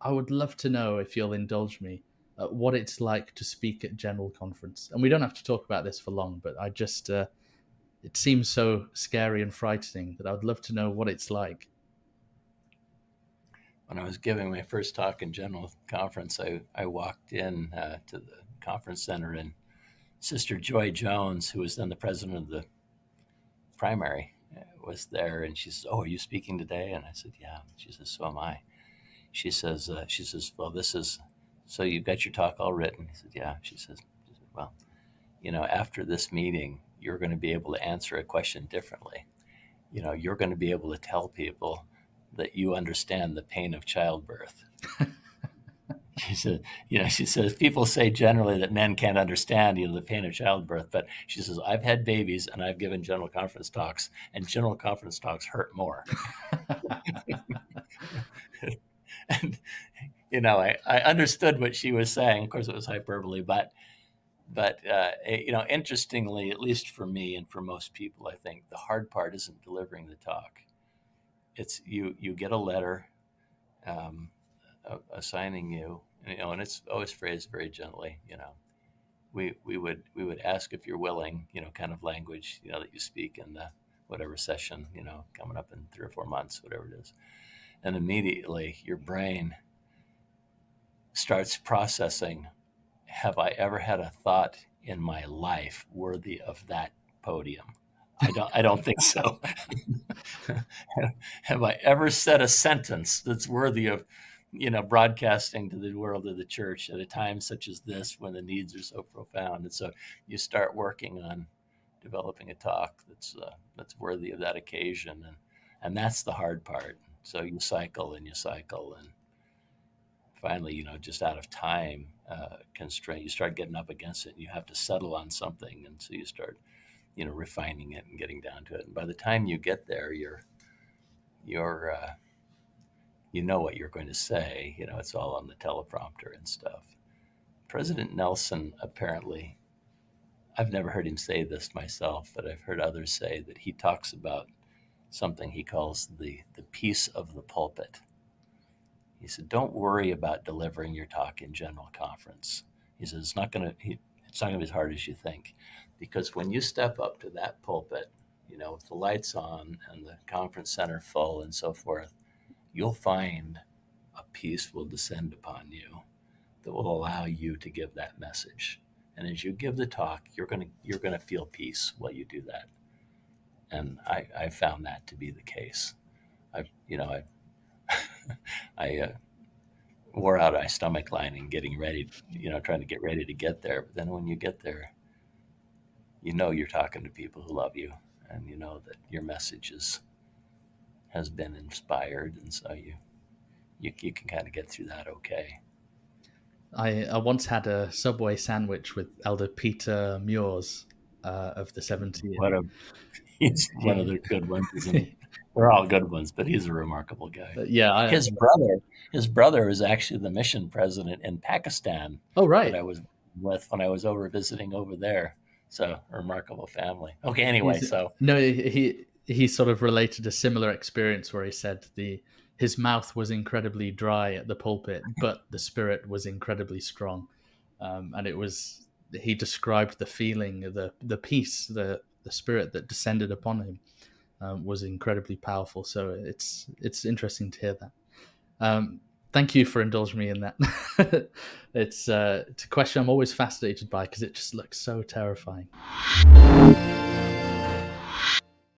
I would love to know, if you'll indulge me, what it's like to speak at General Conference. And we don't have to talk about this for long, but I just, it seems so scary and frightening that I would love to know what it's like. When I was giving my first talk in General Conference, I walked in to the conference center, and Sister Joy Jones, who was then the president of the primary, was there, and she says, "Oh, are you speaking today?" And I said, "Yeah." She says, "So am I." She says, "Well, this is so you've got your talk all written." He said, "Yeah." She said, "Well, after this meeting, you're going to be able to answer a question differently. You're going to be able to tell people that you understand the pain of childbirth." She says, people say generally that men can't understand, the pain of childbirth, but she says, I've had babies and I've given general conference talks, and general conference talks hurt more. And, I understood what she was saying. Of course, it was hyperbole, but interestingly, at least for me and for most people, I think the hard part isn't delivering the talk. It's you get a letter assigning you, and it's always phrased very gently. We would ask if you're willing, kind of language, that you speak in the whatever session, coming up in 3 or 4 months, whatever it is. And immediately your brain starts processing, have I ever had a thought in my life worthy of that podium? I don't think so. Have I ever said a sentence that's worthy of, broadcasting to the world of the church at a time such as this, when the needs are so profound? And so you start working on developing a talk that's worthy of that occasion, and that's the hard part. So you cycle and finally, just out of time constraint, you start getting up against it, and you have to settle on something, and so you start, refining it and getting down to it. And by the time you get there, you're you know what you're going to say. It's all on the teleprompter and stuff. President Nelson, apparently, I've never heard him say this myself, but I've heard others say that he talks about something he calls the peace of the pulpit. He said, "Don't worry about delivering your talk in general conference." He says, it's not going to be as hard as you think, because when you step up to that pulpit, with the lights on and the conference center full and so forth, you'll find a peace will descend upon you that will allow you to give that message. And as you give the talk, you're going to feel peace while you do that. And I found that to be the case. I wore out my stomach lining getting ready, trying to get ready to get there. But then when you get there, you're talking to people who love you, and you know that your message has been inspired, and so you can kind of get through that okay. I once had a Subway sandwich with Elder Peter Muirs of the 70s. He's one of the good ones, isn't he? They're all good ones, but he's a remarkable guy. Yeah, his brother is actually the mission president in Pakistan. Oh, right. That I was with when I was visiting over there. So a remarkable family. Okay, anyway, he sort of related a similar experience where he said his mouth was incredibly dry at the pulpit, but the spirit was incredibly strong, and he described the feeling, the peace, the spirit that descended upon him was incredibly powerful. So it's interesting to hear that. Thank you for indulging me in that. It's a question I'm always fascinated by because it just looks so terrifying.